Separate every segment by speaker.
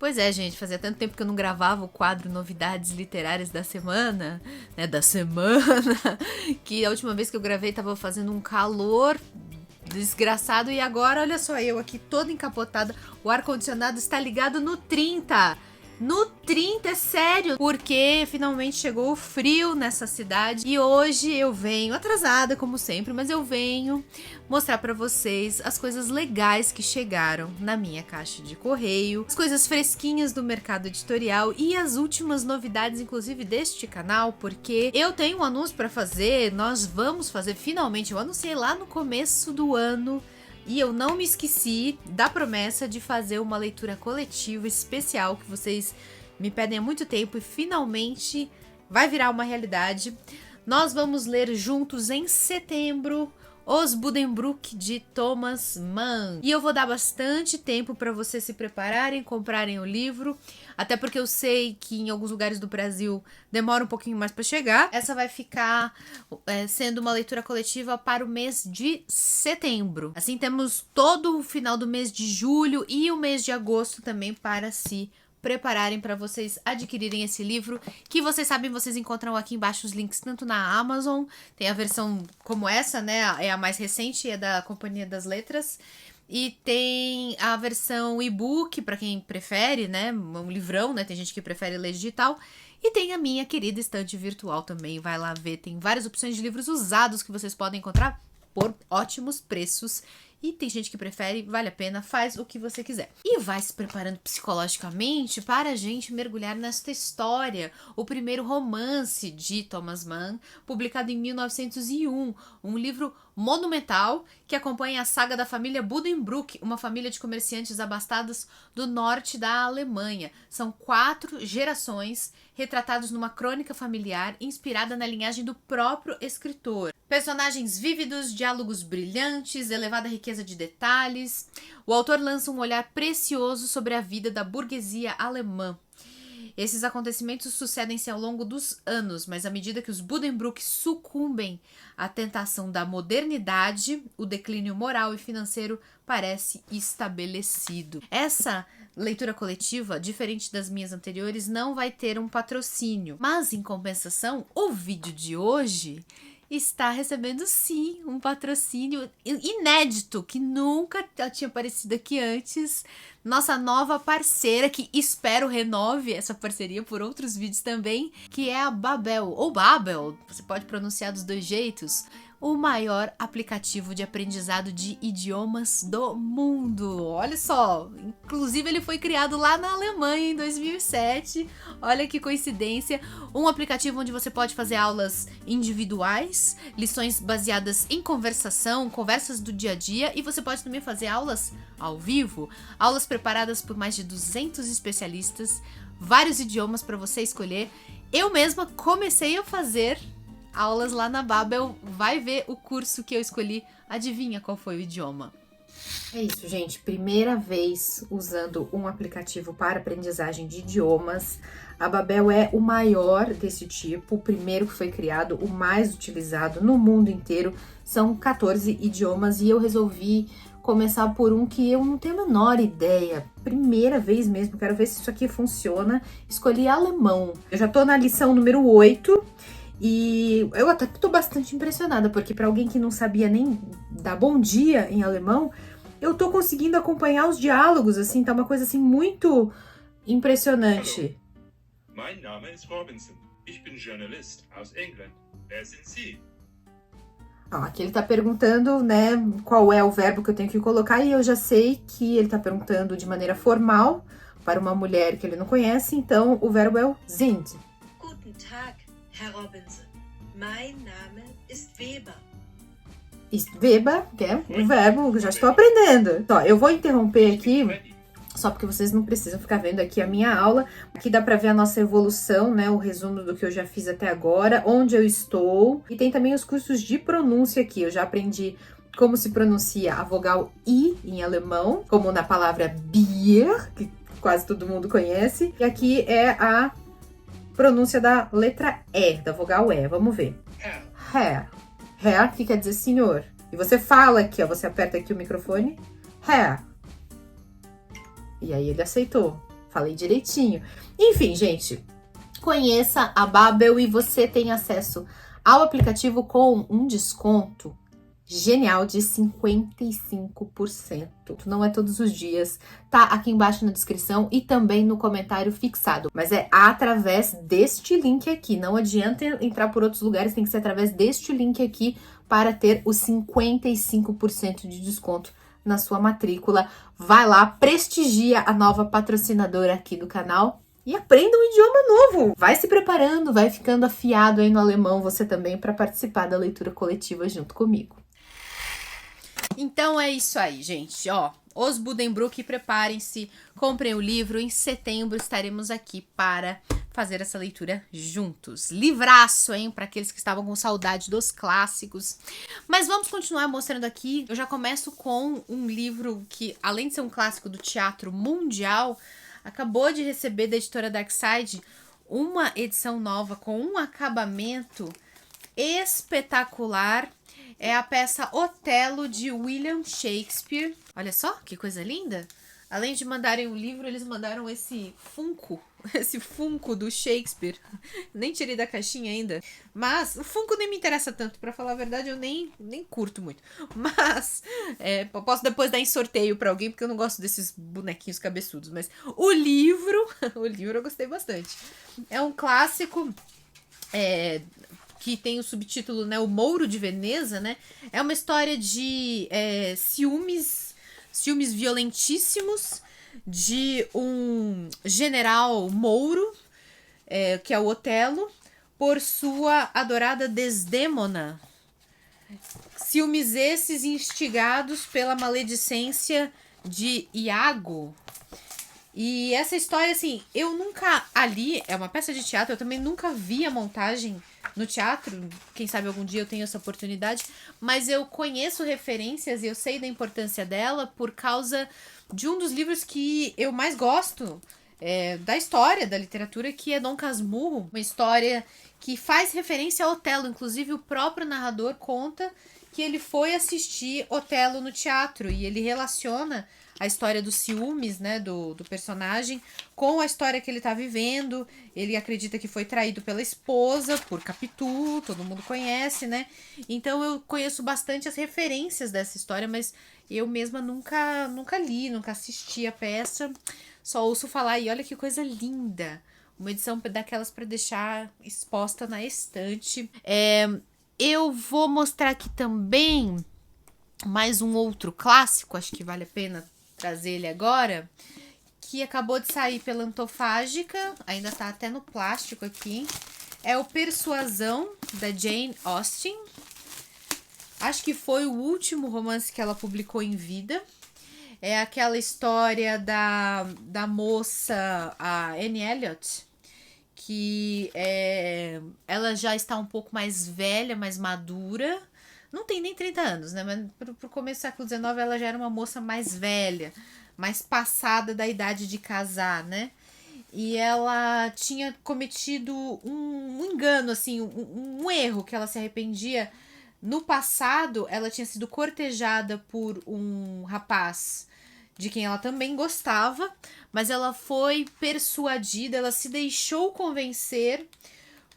Speaker 1: Pois é, gente, fazia tanto tempo que eu não gravava o quadro Novidades Literárias da Semana, né, que a última vez que eu gravei tava fazendo um calor desgraçado e agora, olha só, eu aqui toda encapotada, o ar-condicionado está ligado no 30. No 30, é sério, porque finalmente chegou o frio nessa cidade e hoje eu venho atrasada, como sempre, mas eu venho mostrar pra vocês as coisas legais que chegaram na minha caixa de correio, as coisas fresquinhas do mercado editorial e as últimas novidades, inclusive, deste canal, porque eu tenho um anúncio pra fazer, nós vamos fazer finalmente, eu anunciei lá no começo do ano, e eu não me esqueci da promessa de fazer uma leitura coletiva especial que vocês me pedem há muito tempo e finalmente vai virar uma realidade. Nós vamos ler juntos em setembro Os Buddenbrook de Thomas Mann. E eu vou dar bastante tempo para vocês se prepararem, comprarem o livro, até porque eu sei que em alguns lugares do Brasil demora um pouquinho mais para chegar. Essa vai ficar sendo uma leitura coletiva para o mês de setembro. Assim temos todo o final do mês de julho e o mês de agosto também para se prepararem para vocês adquirirem esse livro, que vocês sabem, vocês encontram aqui embaixo os links tanto na Amazon, tem a versão como essa, né, é a mais recente, é da Companhia das Letras, e tem a versão e-book para quem prefere, né, um livrão, né, tem gente que prefere ler digital, e tem a minha querida estante virtual também, vai lá ver, tem várias opções de livros usados que vocês podem encontrar por ótimos preços. E tem gente que prefere, vale a pena, faz o que você quiser. E vai se preparando psicologicamente para a gente mergulhar nesta história. O primeiro romance de Thomas Mann, publicado em 1901. Um livro monumental que acompanha a saga da família Buddenbrook, uma família de comerciantes abastados do norte da Alemanha. São 4 gerações retratados numa crônica familiar inspirada na linhagem do próprio escritor. Personagens vívidos, diálogos brilhantes, elevada riqueza de detalhes. O autor lança um olhar precioso sobre a vida da burguesia alemã. Esses acontecimentos sucedem-se ao longo dos anos, mas à medida que os Buddenbrook sucumbem à tentação da modernidade, o declínio moral e financeiro parece estabelecido. Essa leitura coletiva, diferente das minhas anteriores, não vai ter um patrocínio, mas em compensação, o vídeo de hoje está recebendo sim um patrocínio inédito, que nunca tinha aparecido aqui antes. Nossa nova parceira, que espero renove essa parceria por outros vídeos também, que é a Babbel, ou Babbel, você pode pronunciar dos dois jeitos, o maior aplicativo de aprendizado de idiomas do mundo. Olha só, inclusive ele foi criado lá na Alemanha em 2007. Olha que coincidência. Um aplicativo onde você pode fazer aulas individuais, lições baseadas em conversação, conversas do dia a dia, e você pode também fazer aulas ao vivo, aulas preparadas por mais de 200 especialistas, vários idiomas para você escolher. Eu mesma comecei a fazer aulas lá na Babbel, vai ver o curso que eu escolhi, adivinha qual foi o idioma? É isso, gente, primeira vez usando um aplicativo para aprendizagem de idiomas. A Babbel é o maior desse tipo, o primeiro que foi criado, o mais utilizado no mundo inteiro, são 14 idiomas e eu resolvi começar por um que eu não tenho a menor ideia, primeira vez mesmo, quero ver se isso aqui funciona, escolhi alemão. Eu já tô na lição número 8, e eu até tô bastante impressionada, porque para alguém que não sabia nem dar bom dia em alemão, eu tô conseguindo acompanhar os diálogos, assim, tá uma coisa assim muito impressionante.
Speaker 2: Mein Name ist Robinson. Ich bin Journalist aus England. Wer sind Sie?
Speaker 1: Aqui ele tá perguntando, né, qual é o verbo que eu tenho que colocar, e eu já sei que ele tá perguntando de maneira formal para uma mulher que ele não conhece, então o verbo é o sind.
Speaker 3: Guten Tag, Herr Robinson. Mein Name ist Weber.
Speaker 1: Ist Weber, que é o verbo, já estou aprendendo. Então, eu vou interromper aqui, só porque vocês não precisam ficar vendo aqui a minha aula. Aqui dá para ver a nossa evolução, né, o resumo do que eu já fiz até agora, onde eu estou. E tem também os cursos de pronúncia aqui. Eu já aprendi como se pronuncia a vogal I em alemão, como na palavra Bier, que quase todo mundo conhece. E aqui é a pronúncia da letra E, da vogal E. Vamos ver. Herr. Herr, que quer dizer senhor. E você fala aqui, ó, você aperta aqui o microfone. Herr. E aí ele aceitou. Falei direitinho. Enfim, gente, conheça a Babbel e você tem acesso ao aplicativo com um desconto genial de 55%. Não é todos os dias, tá aqui embaixo na descrição e também no comentário fixado. Mas é através deste link aqui. Não adianta entrar por outros lugares, tem que ser através deste link aqui para ter os 55% de desconto na sua matrícula. Vai lá, prestigia a nova patrocinadora aqui do canal e aprenda um idioma novo. Vai se preparando, vai ficando afiado aí no alemão você também para participar da leitura coletiva junto comigo. Então é isso aí, gente, ó, os Buddenbrook, preparem-se, comprem o livro, em setembro estaremos aqui para fazer essa leitura juntos. Livraço, hein, para aqueles que estavam com saudade dos clássicos. Mas vamos continuar mostrando aqui. Eu já começo com um livro que, além de ser um clássico do teatro mundial, acabou de receber da editora Darkside uma edição nova com um acabamento espetacular. É a peça Otelo, de William Shakespeare. Olha só, que coisa linda. Além de mandarem o livro, eles mandaram esse Funko do Shakespeare. Nem tirei da caixinha ainda. Mas o Funko nem me interessa tanto, pra falar a verdade, eu nem curto muito. Mas eu posso depois dar em sorteio pra alguém, porque eu não gosto desses bonequinhos cabeçudos. Mas o livro eu gostei bastante. É um clássico... que tem o subtítulo, né, O Mouro de Veneza, né? É uma história de ciúmes violentíssimos de um general mouro, que é o Otelo, por sua adorada Desdémona. Ciúmes esses instigados pela maledicência de Iago. E essa história, assim, eu nunca a li, é uma peça de teatro, eu também nunca vi a montagem no teatro, quem sabe algum dia eu tenho essa oportunidade, mas eu conheço referências e eu sei da importância dela por causa de um dos livros que eu mais gosto da história, da literatura, que é Dom Casmurro, uma história que faz referência a Otelo, inclusive o próprio narrador conta que ele foi assistir Otelo no teatro e ele relaciona a história dos ciúmes, né, do personagem, com a história que ele tá vivendo. Ele acredita que foi traído pela esposa, por Capitu, todo mundo conhece, né? Então eu conheço bastante as referências dessa história, mas eu mesma nunca li, nunca assisti a peça. Só ouço falar e olha que coisa linda. Uma edição daquelas para deixar exposta na estante. Eu vou mostrar aqui também mais um outro clássico, acho que vale a pena trazer ele agora, que acabou de sair pela Antofágica, ainda tá até no plástico aqui. É o Persuasão, da Jane Austen. Acho que foi o último romance que ela publicou em vida. É aquela história da moça, a Anne Elliot, que ela já está um pouco mais velha, mais madura. Não tem nem 30 anos, né? Mas pro começo do século XIX ela já era uma moça mais velha, mais passada da idade de casar, né? E ela tinha cometido um engano, assim, um erro que ela se arrependia. No passado, ela tinha sido cortejada por um rapaz de quem ela também gostava, mas ela foi persuadida, ela se deixou convencer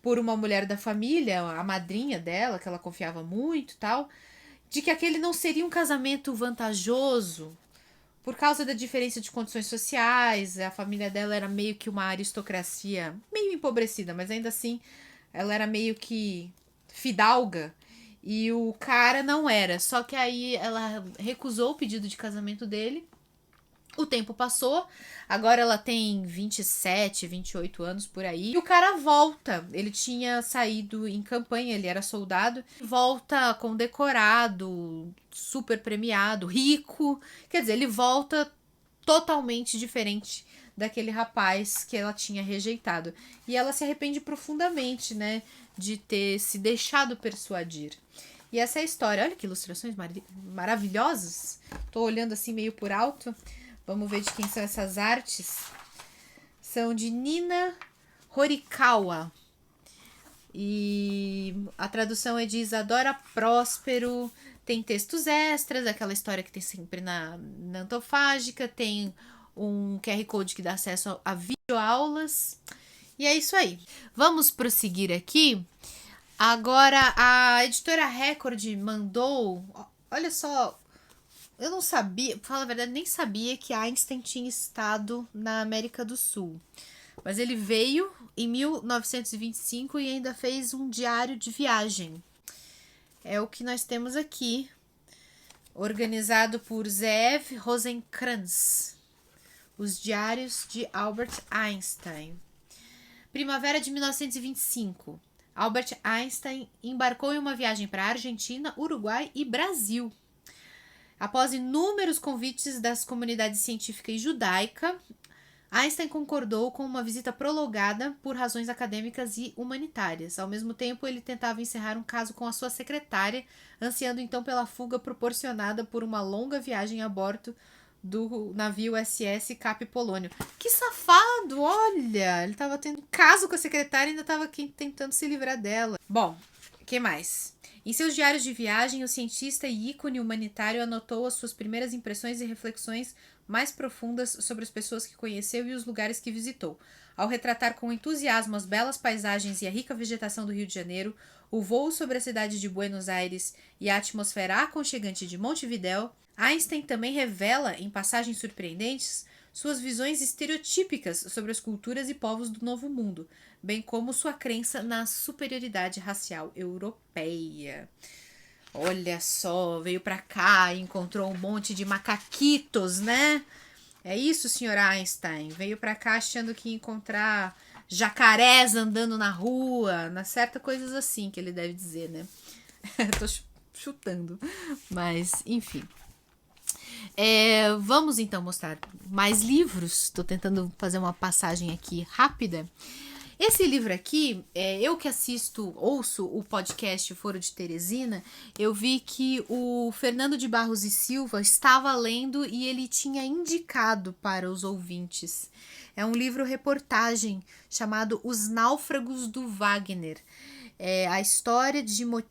Speaker 1: por uma mulher da família, a madrinha dela, que ela confiava muito e tal, de que aquele não seria um casamento vantajoso por causa da diferença de condições sociais. A família dela era meio que uma aristocracia meio empobrecida, mas ainda assim ela era meio que fidalga e o cara não era. Só que aí ela recusou o pedido de casamento dele. O tempo passou, agora ela tem 27, 28 anos por aí. E o cara volta. Ele tinha saído em campanha, ele era soldado. Volta condecorado, super premiado, rico. Quer dizer, ele volta totalmente diferente daquele rapaz que ela tinha rejeitado. E ela se arrepende profundamente, né, de ter se deixado persuadir. E essa é a história. Olha que ilustrações maravilhosas. Tô olhando assim meio por alto. Vamos ver de quem são essas artes. São de Nina Horikawa. E a tradução é de Isadora Próspero. Tem textos extras, aquela história que tem sempre na Antofágica. Tem um QR Code que dá acesso a videoaulas. E é isso aí. Vamos prosseguir aqui. Agora, a editora Record mandou... Olha só, eu não sabia, pra falar a verdade, nem sabia que Einstein tinha estado na América do Sul. Mas ele veio em 1925 e ainda fez um diário de viagem. É o que nós temos aqui, organizado por Zeev Rosenkranz. Os Diários de Albert Einstein. Primavera de 1925. Albert Einstein embarcou em uma viagem para a Argentina, Uruguai e Brasil. Após inúmeros convites das comunidades científica e judaica, Einstein concordou com uma visita prolongada por razões acadêmicas e humanitárias. Ao mesmo tempo, ele tentava encerrar um caso com a sua secretária, ansiando então pela fuga proporcionada por uma longa viagem a bordo do navio SS Cap Polônio. Que safado, olha! Ele estava tendo caso com a secretária e ainda estava tentando se livrar dela. Bom, o que mais? Em seus diários de viagem, o cientista e ícone humanitário anotou as suas primeiras impressões e reflexões mais profundas sobre as pessoas que conheceu e os lugares que visitou. Ao retratar com entusiasmo as belas paisagens e a rica vegetação do Rio de Janeiro, o voo sobre a cidade de Buenos Aires e a atmosfera aconchegante de Montevidéu, Einstein também revela, em passagens surpreendentes, suas visões estereotípicas sobre as culturas e povos do Novo Mundo, bem como sua crença na superioridade racial europeia. Olha só, veio pra cá e encontrou um monte de macaquitos, né? É isso, senhor Einstein? Veio pra cá achando que ia encontrar jacarés andando na rua, na certa coisas assim que ele deve dizer, né? Tô chutando, mas enfim. Vamos então mostrar mais livros. Estou tentando fazer uma passagem aqui rápida. Esse livro aqui, eu que ouço o podcast Foro de Teresina, eu vi que o Fernando de Barros e Silva estava lendo e ele tinha indicado para os ouvintes. É um livro-reportagem chamado Os Náufragos do Wagner.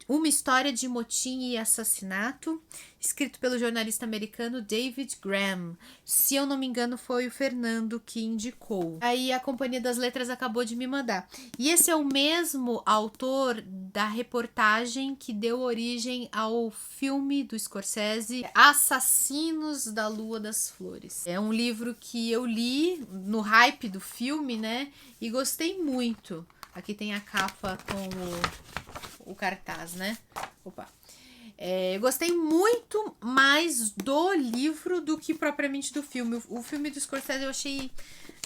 Speaker 1: Uma história de motim e assassinato, escrito pelo jornalista americano David Graham. Se eu não me engano, foi o Fernando que indicou. Aí a Companhia das Letras acabou de me mandar. E esse é o mesmo autor da reportagem que deu origem ao filme do Scorsese, Assassinos da Lua das Flores. É um livro que eu li no hype do filme, né? E gostei muito. Aqui tem a capa com o cartaz, né? Opa. Eu gostei muito mais do livro do que propriamente do filme. O filme do Scorsese eu achei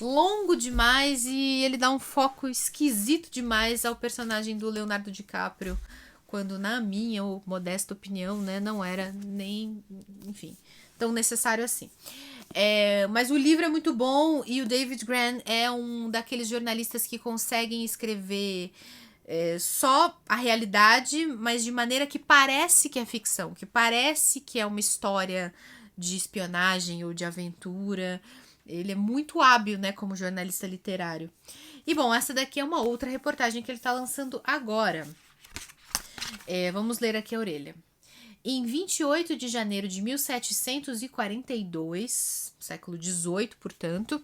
Speaker 1: longo demais e ele dá um foco esquisito demais ao personagem do Leonardo DiCaprio, quando, na minha modesta opinião, né, não era nem, enfim, tão necessário assim. Mas o livro é muito bom e o David Graham é um daqueles jornalistas que conseguem escrever só a realidade, mas de maneira que parece que é ficção, que parece que é uma história de espionagem ou de aventura. Ele é muito hábil, né, como jornalista literário. E bom, essa daqui é uma outra reportagem que ele está lançando agora. Vamos ler aqui a orelha. Em 28 de janeiro de 1742, século XVIII, portanto,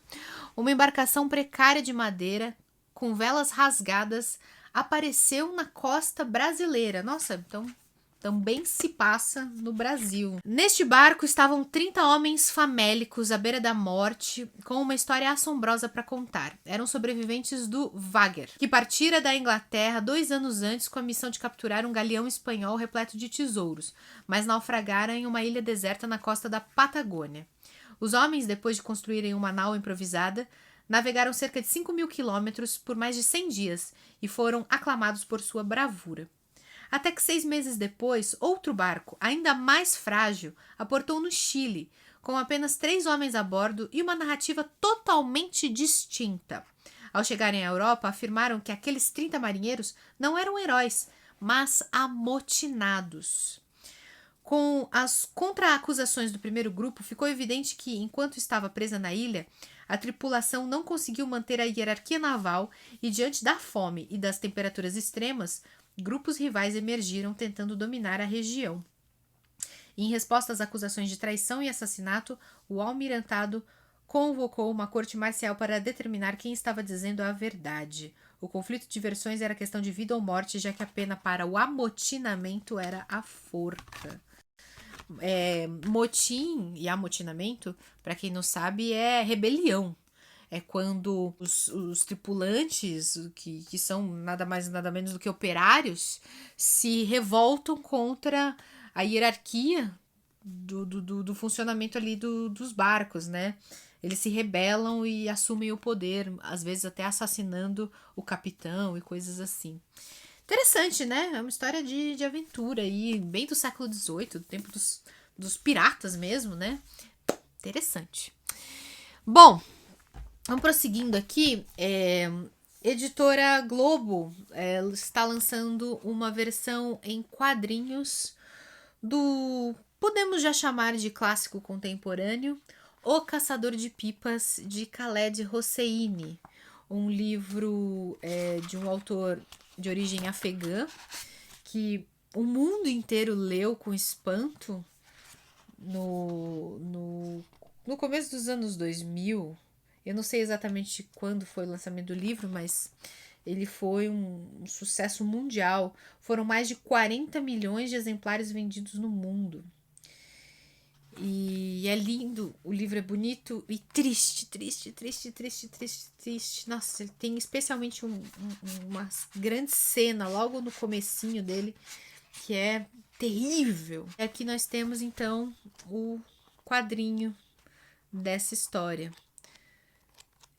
Speaker 1: uma embarcação precária de madeira, com velas rasgadas, apareceu na costa brasileira. Nossa, então também se passa no Brasil. Neste barco estavam 30 homens famélicos à beira da morte, com uma história assombrosa para contar. Eram sobreviventes do Wagner, que partira da Inglaterra 2 anos antes com a missão de capturar um galeão espanhol repleto de tesouros, mas naufragara em uma ilha deserta na costa da Patagônia. Os homens, depois de construírem uma nau improvisada, navegaram cerca de 5.000 quilômetros por mais de 100 dias e foram aclamados por sua bravura. Até que 6 meses depois, outro barco, ainda mais frágil, aportou no Chile, com apenas 3 homens a bordo e uma narrativa totalmente distinta. Ao chegarem à Europa, afirmaram que aqueles 30 marinheiros não eram heróis, mas amotinados. Com as contra-acusações do primeiro grupo, ficou evidente que, enquanto estava presa na ilha, a tripulação não conseguiu manter a hierarquia naval e, diante da fome e das temperaturas extremas, grupos rivais emergiram tentando dominar a região. Em resposta às acusações de traição e assassinato, o almirantado convocou uma corte marcial para determinar quem estava dizendo a verdade. O conflito de versões era questão de vida ou morte, já que a pena para o amotinamento era a forca. Motim e amotinamento, para quem não sabe, é rebelião. É quando os tripulantes, que são nada mais nada menos do que operários, se revoltam contra a hierarquia do funcionamento ali dos barcos, né? Eles se rebelam e assumem o poder, às vezes até assassinando o capitão e coisas assim. Interessante, né? É uma história de aventura aí, bem do século XVIII, do tempo dos piratas mesmo, né? Interessante. Bom, vamos prosseguindo aqui. Editora Globo está lançando uma versão em quadrinhos do, podemos já chamar de clássico contemporâneo, O Caçador de Pipas, de Khaled Hosseini, um livro de um autor de origem afegã, que o mundo inteiro leu com espanto no começo dos anos 2000. Eu não sei exatamente quando foi o lançamento do livro, mas ele foi um sucesso mundial. Foram mais de 40 milhões de exemplares vendidos no mundo. E é lindo, o livro é bonito e triste. Nossa, ele tem especialmente uma grande cena logo no comecinho dele, que é terrível. E aqui nós temos, então, o quadrinho dessa história.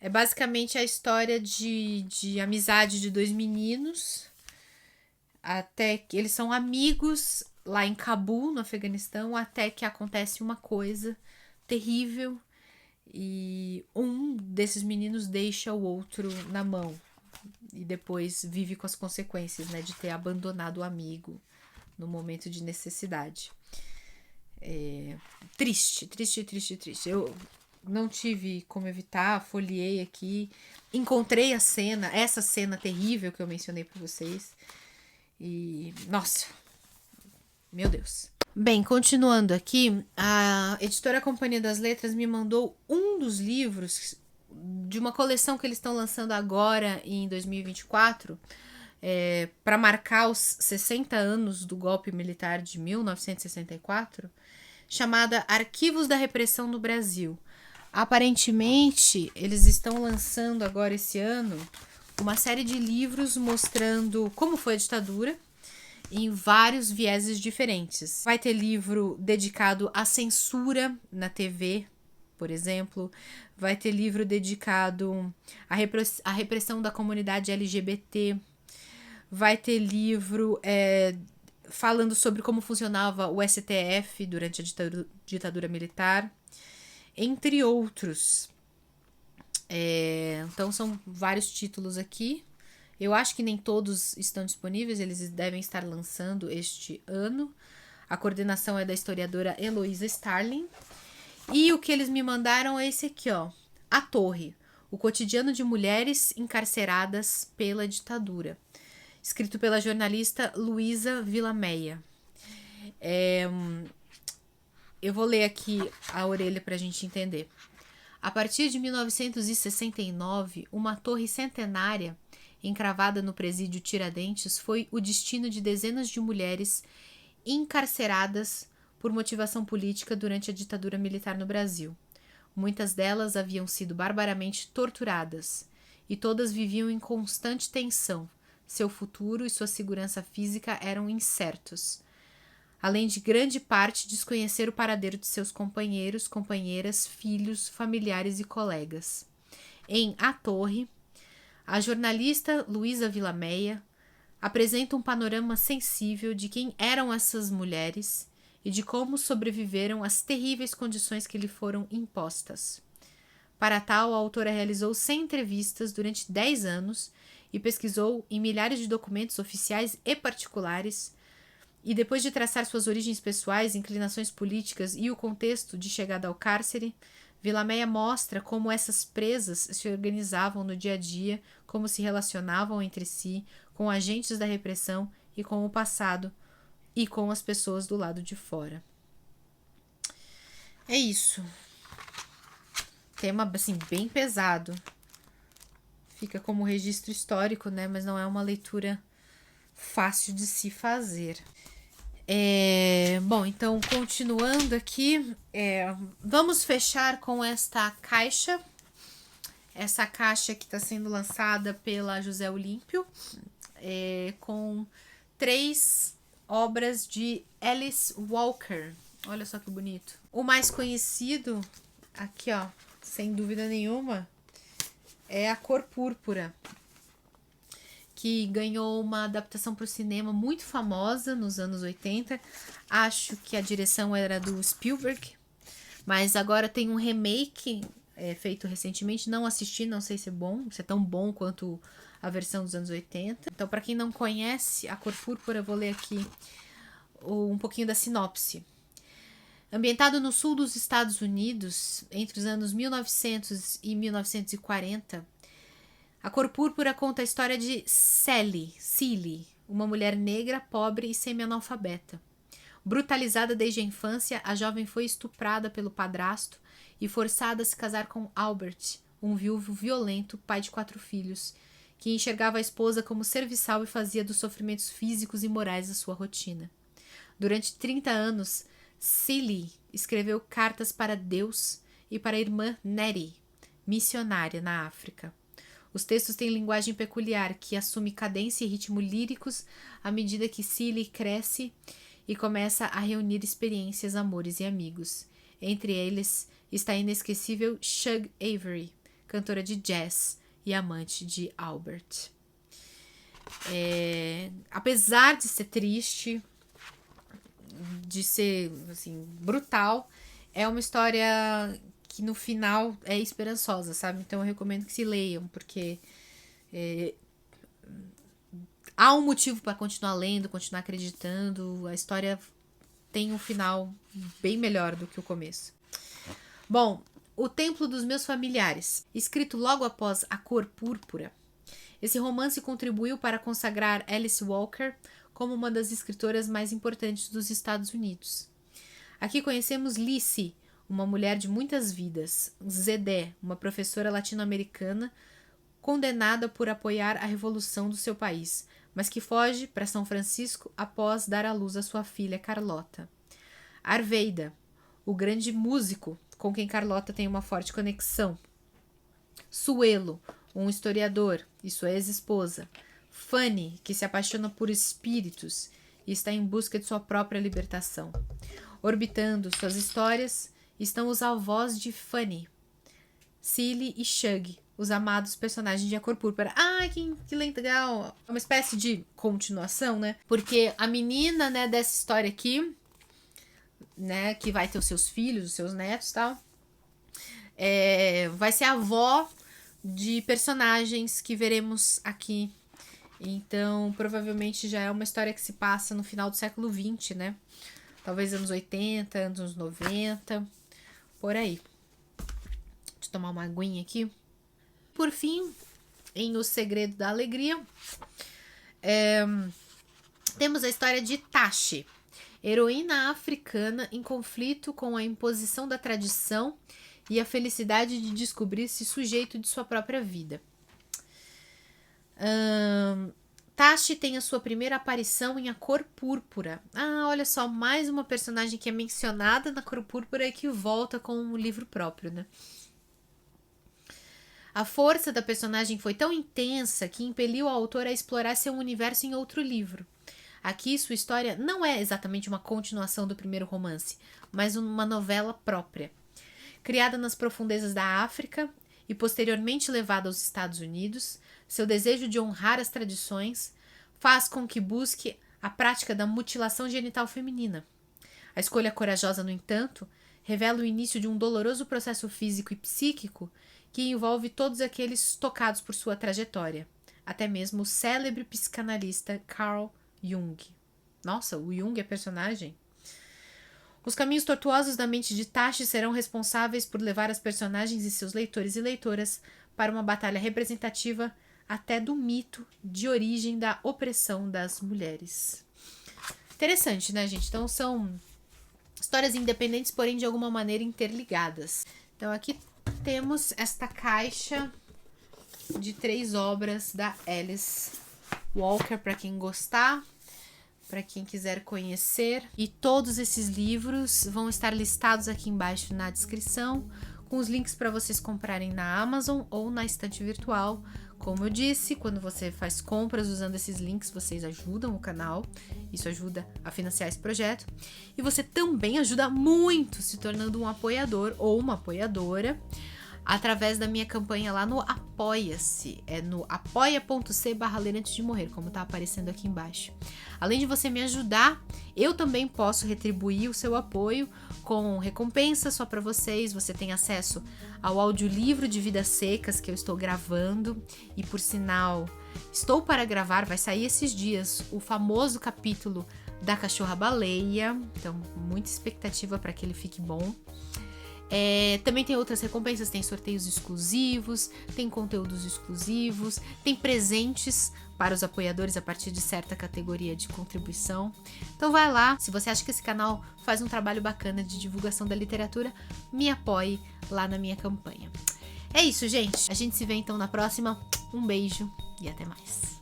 Speaker 1: É basicamente a história de amizade de dois meninos, até que eles são amigos lá em Cabul, no Afeganistão, até que acontece uma coisa terrível e um desses meninos deixa o outro na mão e depois vive com as consequências, né, de ter abandonado o amigo no momento de necessidade. Triste. Eu não tive como evitar, folheei aqui, encontrei essa cena terrível que eu mencionei para vocês e, nossa, meu Deus. Bem, continuando aqui, a editora Companhia das Letras me mandou um dos livros de uma coleção que eles estão lançando agora em 2024, para marcar os 60 anos do golpe militar de 1964, chamada Arquivos da Repressão no Brasil. Aparentemente, eles estão lançando agora esse ano uma série de livros mostrando como foi a ditadura em vários vieses diferentes. Vai ter livro dedicado à censura na TV, por exemplo. Vai ter livro dedicado à repressão da comunidade LGBT. Vai ter livro falando sobre como funcionava o STF durante a ditadura militar, entre outros. Então são vários títulos aqui. Eu acho que nem todos estão disponíveis, eles devem estar lançando este ano. A coordenação é da historiadora Heloísa Starling. E o que eles me mandaram é esse aqui, ó. A Torre, o cotidiano de mulheres encarceradas pela ditadura. Escrito pela jornalista Luísa Vilameia. Eu vou ler aqui a orelha para a gente entender. A partir de 1969, uma torre centenária encravada no presídio Tiradentes foi o destino de dezenas de mulheres encarceradas por motivação política durante a ditadura militar no Brasil. Muitas delas haviam sido barbaramente torturadas e todas viviam em constante tensão. Seu futuro e sua segurança física eram incertos, além de grande parte desconhecer o paradeiro de seus companheiros, companheiras, filhos, familiares e colegas. Em A Torre, a jornalista Luísa Vilameia apresenta um panorama sensível de quem eram essas mulheres e de como sobreviveram às terríveis condições que lhe foram impostas. Para tal, a autora realizou 100 entrevistas durante 10 anos e pesquisou em milhares de documentos oficiais e particulares, e depois de traçar suas origens pessoais, inclinações políticas e o contexto de chegada ao cárcere, Vilameia mostra como essas presas se organizavam no dia a dia, como se relacionavam entre si, com agentes da repressão e com o passado, e com as pessoas do lado de fora. É isso. tema, assim, bem pesado. Fica como registro histórico, né? Mas não é uma leitura fácil de se fazer. Bom, então, continuando aqui, vamos fechar com esta caixa. Essa caixa que está sendo lançada pela José Olímpio, com 3 obras de Alice Walker. Olha só que bonito. O mais conhecido, aqui ó, sem dúvida nenhuma, é A Cor Púrpura, que ganhou uma adaptação para o cinema muito famosa nos anos 80. Acho que a direção era do Spielberg, mas agora tem um remake feito recentemente. Não assisti, não sei se é bom, se é tão bom quanto a versão dos anos 80. Então, para quem não conhece A Cor Púrpura, eu vou ler aqui um pouquinho da sinopse. Ambientado no sul dos Estados Unidos, entre os anos 1900 e 1940, A Cor Púrpura conta a história de Celie, uma mulher negra, pobre e semi-analfabeta. Brutalizada desde a infância, a jovem foi estuprada pelo padrasto e forçada a se casar com Albert, um viúvo violento, pai de 4 filhos, que enxergava a esposa como serviçal e fazia dos sofrimentos físicos e morais a sua rotina. Durante 30 anos, Celie escreveu cartas para Deus e para a irmã Nettie, missionária na África. Os textos têm linguagem peculiar que assume cadência e ritmo líricos à medida que Celie cresce e começa a reunir experiências, amores e amigos. Entre eles está a inesquecível Shug Avery, cantora de jazz e amante de Albert. Apesar de ser triste, de ser assim, brutal, é uma história que no final é esperançosa, sabe? Então eu recomendo que se leiam, porque há um motivo para continuar lendo, continuar acreditando. A história tem um final bem melhor do que o começo. Bom, O Templo dos Meus Familiares, escrito logo após A Cor Púrpura. Esse romance contribuiu para consagrar Alice Walker como uma das escritoras mais importantes dos Estados Unidos. Aqui conhecemos Lizzie, uma mulher de muitas vidas, Zedé, uma professora latino-americana condenada por apoiar a revolução do seu país, mas que foge para São Francisco após dar à luz a sua filha Carlota. Arveida, o grande músico com quem Carlota tem uma forte conexão. Suelo, um historiador e sua ex-esposa. Fanny, que se apaixona por espíritos e está em busca de sua própria libertação. Orbitando suas histórias estão os avós de Fanny, Celie e Shug, os amados personagens de A Cor Púrpura. Ah, que legal! É uma espécie de continuação, né? Porque a menina, né, dessa história aqui, né, que vai ter os seus filhos, os seus netos e tal, vai ser a avó de personagens que veremos aqui. Então, provavelmente já é uma história que se passa no final do século XX, né? Talvez anos 80, anos 90, por aí. Deixa eu tomar uma aguinha aqui. Por fim, em O Segredo da Alegria, temos a história de Tashi, heroína africana em conflito com a imposição da tradição e a felicidade de descobrir-se sujeito de sua própria vida. Tashi tem a sua primeira aparição em A Cor Púrpura. Ah, olha só, mais uma personagem que é mencionada na Cor Púrpura e que volta com um livro próprio, né? A força da personagem foi tão intensa que impeliu a autora a explorar seu universo em outro livro. Aqui, sua história não é exatamente uma continuação do primeiro romance, mas uma novela própria. Criada nas profundezas da África e posteriormente levada aos Estados Unidos, seu desejo de honrar as tradições faz com que busque a prática da mutilação genital feminina. A escolha corajosa, no entanto, revela o início de um doloroso processo físico e psíquico que envolve todos aqueles tocados por sua trajetória, até mesmo o célebre psicanalista Carl Jung. Nossa, o Jung é personagem? Os caminhos tortuosos da mente de Tashi serão responsáveis por levar as personagens e seus leitores e leitoras para uma batalha representativa até do mito de origem da opressão das mulheres. Interessante, né, gente? Então são histórias independentes, porém de alguma maneira interligadas. Então aqui temos esta caixa de 3 obras da Alice Walker, para quem gostar, para quem quiser conhecer. E todos esses livros vão estar listados aqui embaixo na descrição, com os links para vocês comprarem na Amazon ou na estante virtual. Como eu disse, quando você faz compras usando esses links, vocês ajudam o canal. Isso ajuda a financiar esse projeto. E você também ajuda muito se tornando um apoiador ou uma apoiadora através da minha campanha lá no Apoia-se. É no apoia.c/ler antes de morrer, como tá aparecendo aqui embaixo. Além de você me ajudar, eu também posso retribuir o seu apoio com recompensa só para vocês. Você tem acesso ao audiolivro de Vidas Secas que eu estou gravando. E por sinal, estou para gravar, vai sair esses dias, o famoso capítulo da Cachorra-Baleia. Então, muita expectativa para que ele fique bom. Também tem outras recompensas, tem sorteios exclusivos, tem conteúdos exclusivos, tem presentes para os apoiadores a partir de certa categoria de contribuição. Então vai lá, se você acha que esse canal faz um trabalho bacana de divulgação da literatura, me apoie lá na minha campanha. É isso, gente. A gente se vê então na próxima. Um beijo e até mais.